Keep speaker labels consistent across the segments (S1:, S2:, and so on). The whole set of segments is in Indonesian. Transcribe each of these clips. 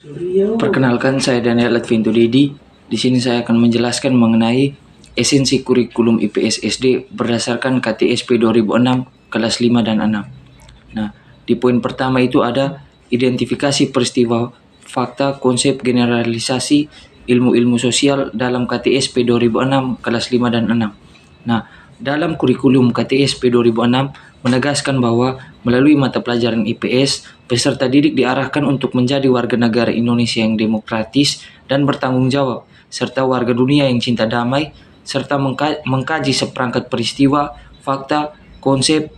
S1: Perkenalkan, saya Daniel Latvinto Didi. Di sini saya akan menjelaskan mengenai esensi kurikulum IPS SD berdasarkan KTSP 2006 kelas 5 dan 6. Nah, di poin pertama itu ada identifikasi peristiwa, fakta, konsep, generalisasi, ilmu-ilmu sosial dalam KTSP 2006 kelas 5 dan 6. Nah, dalam kurikulum KTSP 2006 menegaskan bahwa melalui mata pelajaran IPS, peserta didik diarahkan untuk menjadi warga negara Indonesia yang demokratis dan bertanggung jawab, serta warga dunia yang cinta damai, serta mengkaji seperangkat peristiwa, fakta, konsep,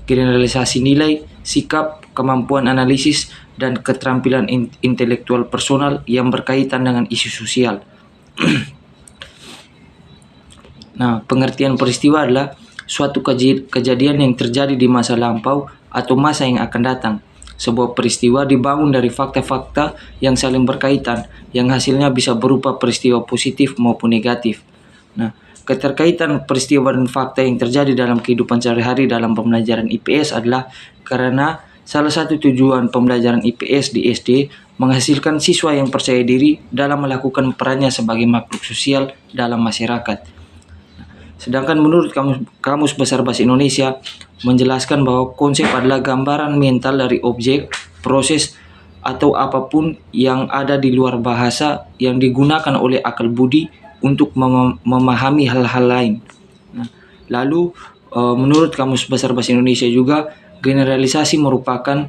S1: generalisasi nilai, sikap, kemampuan analisis, dan keterampilan intelektual personal yang berkaitan dengan isu sosial. Nah, pengertian peristiwa adalah suatu kejadian yang terjadi di masa lampau atau masa yang akan datang. Sebuah peristiwa dibangun dari fakta-fakta yang saling berkaitan, yang hasilnya bisa berupa peristiwa positif maupun negatif. Nah, keterkaitan peristiwa dan fakta yang terjadi dalam kehidupan sehari-hari dalam pembelajaran IPS adalah karena salah satu tujuan pembelajaran IPS di SD menghasilkan siswa yang percaya diri dalam melakukan perannya sebagai makhluk sosial dalam masyarakat. Sedangkan menurut Kamus Besar Bahasa Indonesia menjelaskan bahwa konsep adalah gambaran mental dari objek, proses, atau apapun yang ada di luar bahasa yang digunakan oleh akal budi untuk memahami hal-hal lain. Nah, lalu menurut Kamus Besar Bahasa Indonesia juga, generalisasi merupakan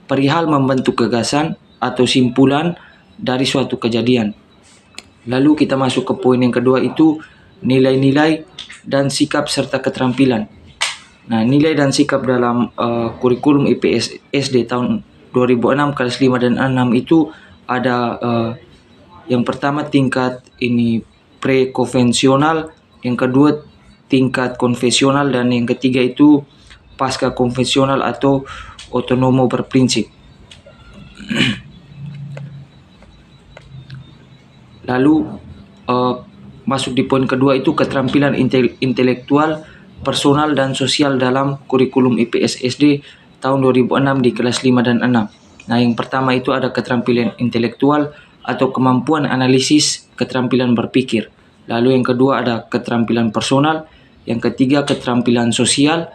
S1: perihal membentuk gagasan atau simpulan dari suatu kejadian. Lalu kita masuk ke poin yang kedua, itu nilai-nilai dan sikap serta keterampilan. Nah, nilai dan sikap dalam kurikulum IPS SD tahun 2006 kelas 5 dan 6 itu ada yang pertama tingkat ini pre-konvensional, yang kedua tingkat konvensional, dan yang ketiga itu pasca konvensional atau otonomo berprinsip. Lalu masuk di poin kedua itu keterampilan intelektual, personal, dan sosial dalam kurikulum IPS SD tahun 2006 di kelas 5 dan 6. Nah, yang pertama itu ada keterampilan intelektual atau kemampuan analisis, keterampilan berpikir. Lalu yang kedua ada keterampilan personal, yang ketiga keterampilan sosial.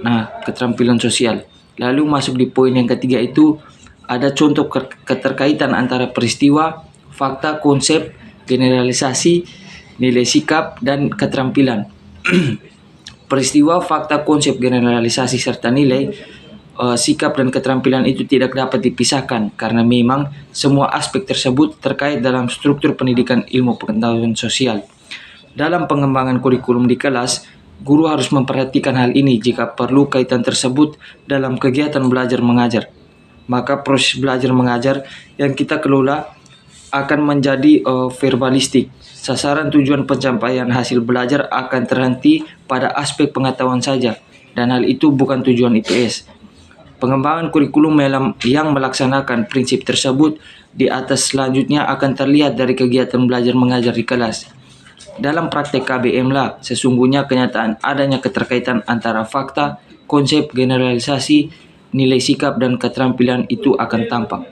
S1: Nah, keterampilan sosial. Lalu masuk di poin yang ketiga itu ada contoh keterkaitan antara peristiwa, fakta, konsep, generalisasi, nilai sikap, dan keterampilan. Peristiwa, fakta, konsep, generalisasi, serta nilai, sikap, dan keterampilan itu tidak dapat dipisahkan karena memang semua aspek tersebut terkait dalam struktur pendidikan ilmu pengetahuan sosial. Dalam pengembangan kurikulum di kelas, guru harus memperhatikan hal ini jika perlu kaitan tersebut dalam kegiatan belajar mengajar. Maka proses belajar mengajar yang kita kelola akan menjadi verbalistik. Sasaran tujuan pencapaian hasil belajar akan terhenti pada aspek pengetahuan saja, dan hal itu bukan tujuan IPS. Pengembangan kurikulum yang melaksanakan prinsip tersebut di atas selanjutnya akan terlihat dari kegiatan belajar mengajar di kelas. Dalam praktek KBM lah, sesungguhnya kenyataan adanya keterkaitan antara fakta, konsep, generalisasi, nilai sikap, dan keterampilan itu akan tampak.